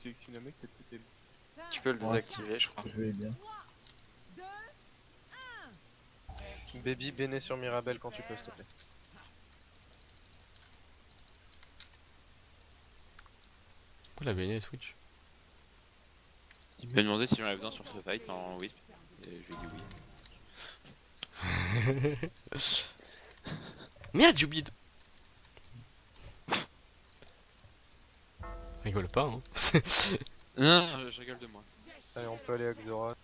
sélectionnes un mec, peut-être que t'es... Tu peux le désactiver, je crois. Je vais bien. Baby, béné sur Mirabelle quand tu peux, s'il te plaît. Pourquoi la BN Switch? Il m'a demandé si j'en avais besoin sur ce fight en Wisp. Et je lui ai dit oui. Merde, j'ai oublié de... Rigole pas, hein. Non, je rigole de moi. Allez, on peut aller à Xora.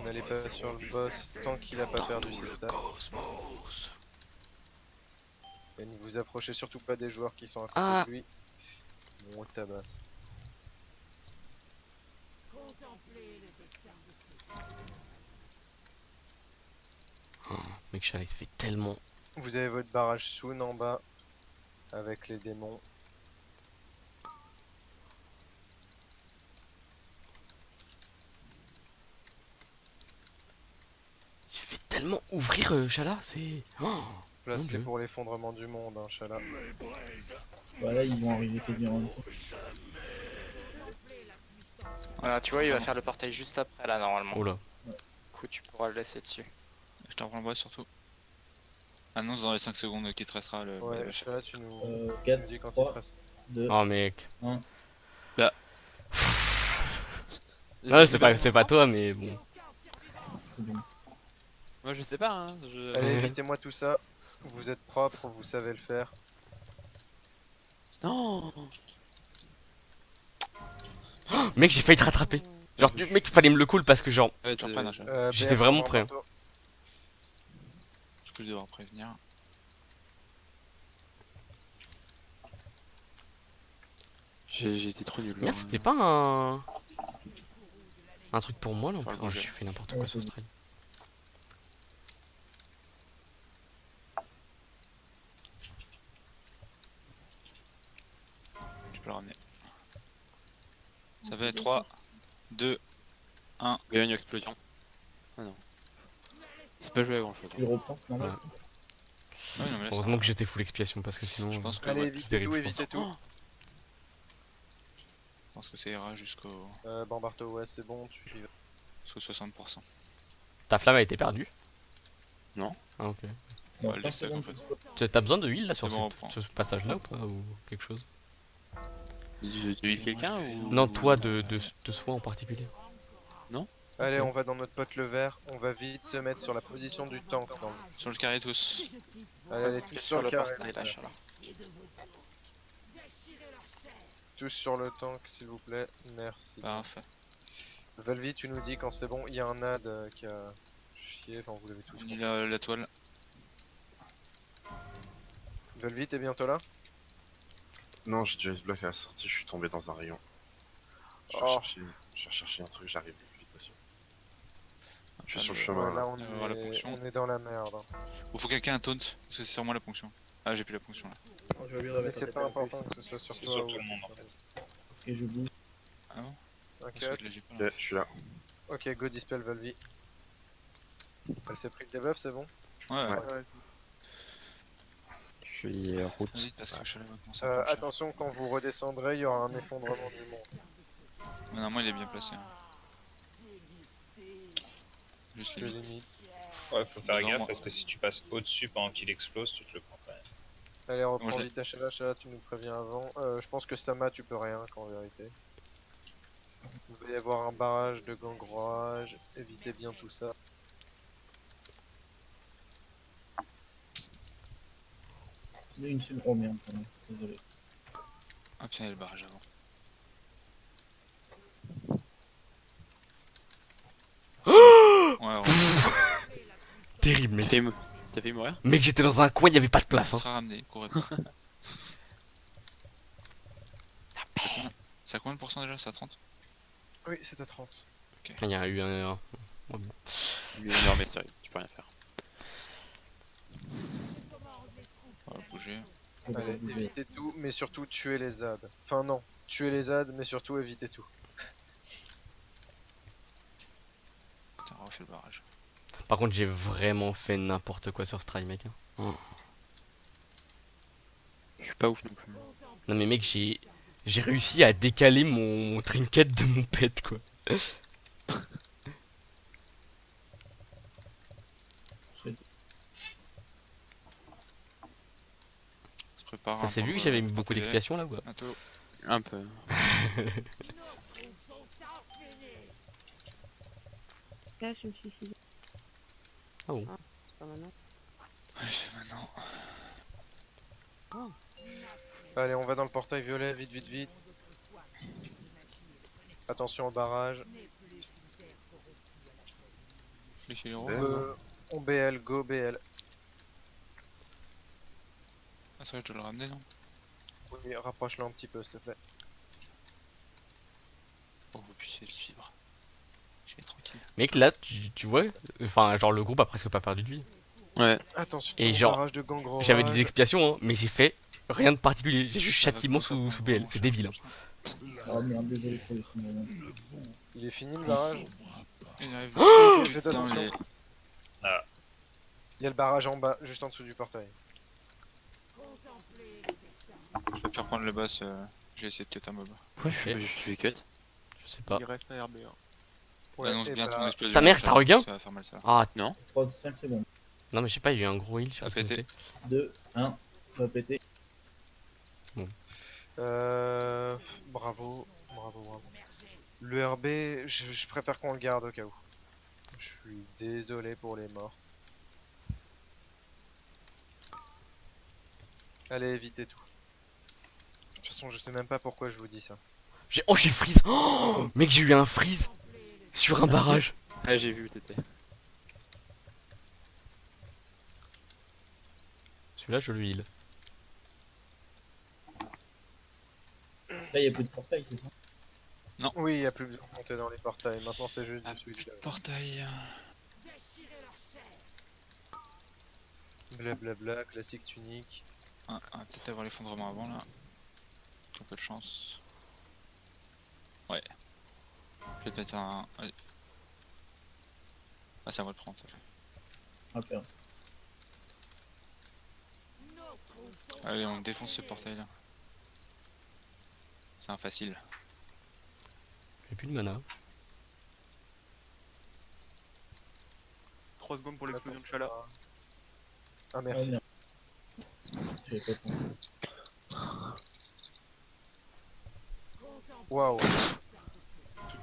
N'allez pas sur le boss tant qu'il a pas perdu ses stats. Et ne vous approchez surtout pas des joueurs qui sont à côté de lui. Bon, tabasse. Mec, Chala, il se fait tellement... Vous avez votre barrage soon en bas avec les démons. Il se fait tellement ouvrir, Chala, c'est... Oh, Place-les Dieu. pour l'effondrement du monde, hein, Chala. Voilà, ils vont arriver quasiment en même temps. Voilà, tu vois, il va faire le portail juste après là, normalement. Oh là. Du coup, tu pourras le laisser dessus. Je te reprends le boss surtout. Annonce dans les 5 secondes qu'il te restera le. Ouais, Chala, tu nous 4, dis quand il te 3, reste. 2, Oh mec. 1. Ouais, c'est pas toi, mais bon. C'est bon. Moi je sais pas, hein. Allez, évitez-moi tout ça. Vous êtes propre, vous savez le faire. Non. Mec, j'ai failli te rattraper. Genre, mec, fallait me le cool parce que genre... Ouais, tu reprennes un chat. J'étais BF, vraiment on va prêt. bientôt. Parce que je devrais prévenir. J'ai été trop nul. Merde, c'était pas un... Un truc pour moi là en Faut plus. le Oh, bouger. j'ai fait n'importe quoi sur ce trail. Tu peux le ramener. Ça fait 3, 2, 1. Il y a une explosion. Ah non. C'est pas joué à grand chose. Tu le reprends, c'est normal. Ouais. ça. Ouais, non, mais là, Heureusement que j'étais full expiation parce que sinon... Je pense que, Allez, ouais, évitez terrible, tout, je pense. évitez tout. je pense que ça ira jusqu'au Bambarto, ouais, c'est bon, tu y vas. 60%. Ta flamme a été perdue? Non. Ah ok. Dans Ouais, 5 laisse ça secondes, comme ça. T'as besoin de heal là sur C'est bon, on reprend. ce passage là ou pas? Ou quelque chose? Tu vis quelqu'un ou... Non, toi de soi en particulier. Allez, on va dans notre pote le vert. On va vite se mettre sur la position du tank. Sur le carré tous. Allez, tous Sur sur le le carré. portail là, Chala. Tous sur le tank, s'il vous plaît. Merci. Parfait. Valvi, tu nous dis quand c'est bon. Il y a un ad qui a chié. Enfin, vous l'avez tous. On y a la toile. Valvi, t'es bientôt là? Non, j'ai déjà bloqué à la sortie, je suis tombé dans un rayon. Je vais Oh. chercher un truc, j'arrive vite dessus. Je suis Ah, sur le le- chemin Ouais, là, là. la ponction. on est dans la merde. hein. Ou faut quelqu'un un taunt, parce que c'est sur moi la ponction. Ah, j'ai plus la ponction là. Je vais bien Mais remettre c'est un pas TP. important que ce soit sur C'est toi. sur ou- tout le monde, en fait. Ok, je bouge. Ah bon? Parce T'inquiète. que là j'ai pas. là. Ok, je suis là. Ok, go dispel Valvi. Elle s'est pris le debuff, c'est bon? Ouais, ouais. Ouais. Je suis route. Vas-y, parce que je suis allé commencer à pencher. Attention, quand vous redescendrez, il y aura un effondrement du monde. Mais normalement il est bien placé. Hein. Juste Je les l'ai mis. Ouais, faut faire Non, gaffe moi- parce que si tu passes au-dessus pendant qu'il explose, tu te le prends quand même. Allez, reprends Moi, je l'ai. vite Chala, Chala, tu nous préviens avant. Je pense que Sama, tu peux rien, qu'en vérité. Il va y avoir un barrage de gangrage, évitez bien tout ça. Une seconde. Oh merde, pardon. Désolé. Ah putain, il y a le barrage avant. Ouais, ouais. Terrible mec. T'as failli mourir? Mec, j'étais dans un coin, il y avait pas de place. On Hein. sera ramené, courez pas. C'est à combien de pourcents déjà? C'est à 30? Oui, c'est à 30. Il y a eu un... Il est énorme, mais sérieux, tu peux rien faire. On va bouger. Je vais Allez, bouger. évitez tout, mais surtout tuez les ZAD. Enfin non, tuez les ZAD, mais surtout évitez tout. Putain, on refait le barrage. Par contre, j'ai vraiment fait n'importe quoi sur ce trail mec. Hein. Oh. Je suis pas ouf non plus. Non mais mec, j'ai réussi à décaler mon trinket de mon pet quoi. On se prépare. Ça hein, s'est pour vu que le- j'avais mis pour beaucoup TVL. d'expiation là ou pas? Bientôt. Un peu. Là, je me suis suicidé. Ah bon? C'est pas maintenant. Maintenant. Allez, on va dans le portail violet, vite, vite, vite. Attention au barrage. Je l'ai chez les héros. On BL, go BL. Ah, ça va, je dois le ramener, non? Oui, rapproche-le un petit peu, s'il te plaît. Pour que vous puissiez le suivre. Je vais tranquille. Mec là, tu vois, enfin genre le groupe a presque pas perdu de vie. Ouais. Attention Et au genre, barrage de gangrel. J'avais des expiations hein, mais j'ai fait rien de particulier. J'ai juste Ça va châtiment pas, ça sous va, BL, c'est débile. Hein. Oh merde, désolé pour les moments. Il est fini le barrage. Il arrive. Ok, faites Putain, attention. mais- Il y a le barrage en bas, juste en dessous du portail. Je vais faire prendre le boss. J'ai essayé de cut un mob. Ouais, je fais, Je suis cut. je sais pas. Il reste un RB1. Ouais, Annonce et bien bah, ton explosion. Ta mère, t'as regain? Ça va faire mal ça. Ah 3, 5 secondes. non mais je sais pas, il y a eu un gros heal, je sais Ça pas ce que pété. c'était. 2, 1, ça va péter. Bravo, bravo, bravo. Le RB, je préfère qu'on le garde au cas où. Je suis désolé pour les morts. Allez, évitez tout. De toute façon, je sais même pas pourquoi je vous dis ça. Oh j'ai freeze. Oh, mec j'ai eu un freeze sur un barrage. Ah, j'ai vu où t'étais. Celui-là je le heal. Là, il n'y a plus de portail, c'est ça? Oui, il n'y a plus besoin de monter dans les portails. Maintenant, c'est juste Ah, du switch. portail. Blablabla, classique tunique. Ah, on va peut-être avoir l'effondrement avant là. Un peu de chance. Ouais. Je vais te mettre un. Allez. Ah, c'est à moi de prendre. Ça fait. Ah, merde. Allez, on défonce ce portail là. C'est un facile. J'ai plus de mana. 3 secondes pour l'explosion de Chala. Ah, Ah, merci. merde. J'avais pas pensé. Waouh.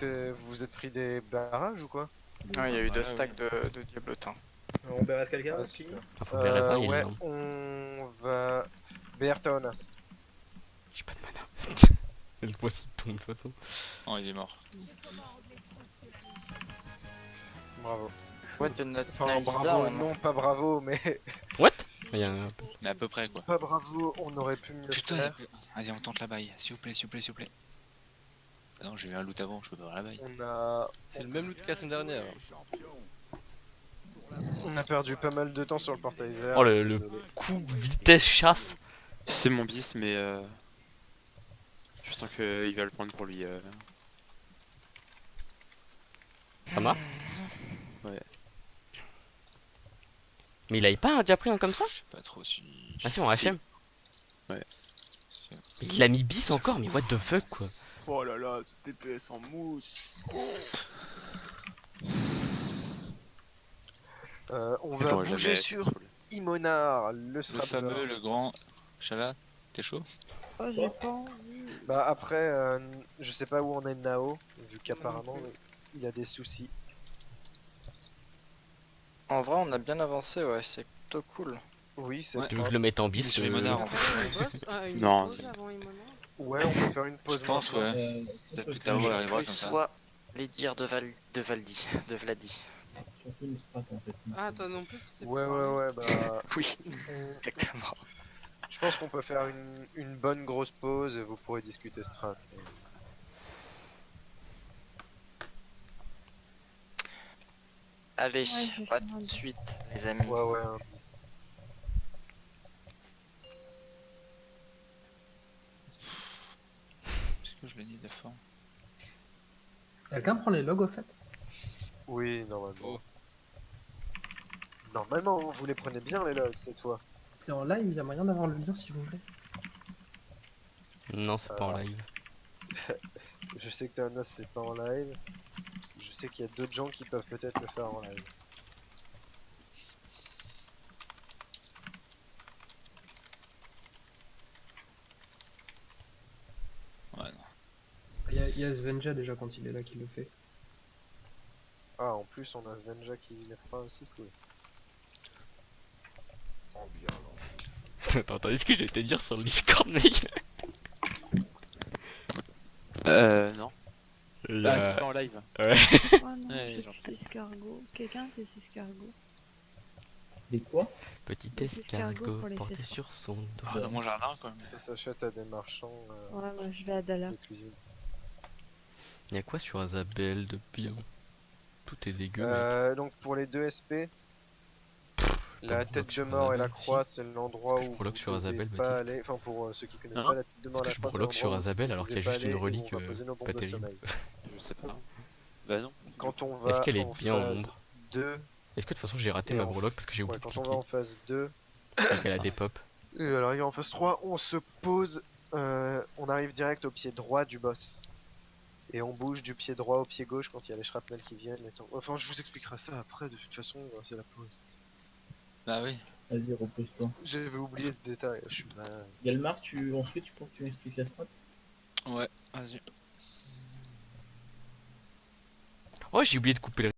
Vous vous êtes pris des barrages ou quoi? Ouais, il y a eu 2 stacks de diablotin. On berrette quelqu'un? Ah, super. Ah, faut BR ça, il est Ouais, là. on va... BR Taonas. J'ai pas de mana. C'est le voici de tombe de toute façon. Oh, il est mort. Bravo. What the not Enfin, nice bravo, down. non, pas bravo, mais... What? Il y a un... Mais à peu près quoi. Pas bravo, on aurait pu mieux Putain, faire. allez, on tente la baille. S'il vous plaît, s'il vous plaît, s'il vous plaît. Ah non, j'ai eu un loot avant, je peux pas avoir la baille. C'est le même loot que la semaine dernière. On a perdu pas mal de temps sur le portail vert. Oh le désolé. coup vitesse chasse. C'est mon bis, mais je sens qu'il va le prendre pour lui. Ça marche? Ouais. Mais il avait pas déjà pris un comme ça? Je sais pas trop si. Ah si en HM. Ouais. Mais il a mis bis encore, mais what the fuck quoi. Oh là là, ce TPS en mousse. On Il va faudrait bouger jamais sur Imonar, le Le Strapper. fameux, le grand. Chala, t'es chaud? Oh, j'ai pas envie. Bah après, je sais pas où en est Nao, vu qu'apparemment il a des soucis. En vrai, on a bien avancé, ouais, c'est plutôt cool. Oui, c'est Ouais. Tu veux que je le mette en Il est bis? sur les monards en Une fait. boss, une Non. pause avant Imola. Ouais, on peut faire une pause. Je pense, maintenant. ouais. Peut-être plus tard, Je on arrivera plus comme ça. soit les dires de Valdi, de Vladi. Surtout une strat en fait. Ah, toi non plus, c'est Ouais, ouais, bah. Oui, on- exactement. Je pense qu'on peut faire une bonne grosse pause et vous pourrez discuter strat. Allez, je vais pas faire tout un- de suite, les amis. Ouais, ouais. Hein. Est-ce que je l'ai dit d'effort? Quelqu'un prend les logs au fait? Oui, normalement. Oh. Normalement, vous les prenez bien les logs cette fois. C'est en live, il y a moyen d'avoir le lien si vous voulez. Non, c'est pas en live. Je sais que Thanos c'est pas en live. Je sais qu'il y a d'autres gens qui peuvent peut-être le faire en live. Ouais, non. Il y a Svenja déjà quand il est là qui le fait. Ah, en plus on a Svenja qui le fera aussi, cool. Attends, est-ce que j'ai été dire sur le Discord, mec? Non. Il y Ah, a- c'est pas en live. Ouais. Oh non, Ouais, j'ai j'entends. petit escargot. Quelqu'un c'est cet escargot. Des quoi? Petit Des escargots escargot pour les porté festins. sur son dos. Ah, dans mon jardin quoi. Mais... Ça s'achète à des marchands Ouais, moi je vais à Dala. de cuisine. Y'a quoi sur Isabelle de bien? Tout est dégueu, mec. Donc pour les deux SP, je la peux tête prologue de sur mort et la Isabelle, croix c'est l'endroit Est-ce que où je prologue vous sur devez Isabelle, pas Baptiste? aller. Enfin pour ceux qui connaissent Hein? pas, la tête de mort Est-ce et la que je croix c'est prologue sur l'endroit où Isabelle vous alors qu'il y a devez juste pas une aller et relique où on va poser nos bombes pas de terrible? sommeil. Je sais pas. Bah non. Quand on va Est-ce qu'elle est en bien en phase ombre? 2, Est-ce que de toute façon j'ai raté Et ma en- breloque parce que j'ai oublié ouais, de quand on cliquer va en phase 2, et qu'elle a des pop? et à l'arrivée en phase 3, on se pose, on arrive direct au pied droit du boss. Et on bouge du pied droit au pied gauche quand il y a les shrapnels qui viennent. Enfin, je vous expliquerai ça après, de toute façon, c'est la pause. Bah oui. Vas-y, repose-toi. J'avais oublié ce détail, je suis malade. Yalmar, ensuite, pour que tu m'expliques la strat? Ouais, vas-y. Oh, j'ai oublié de couper le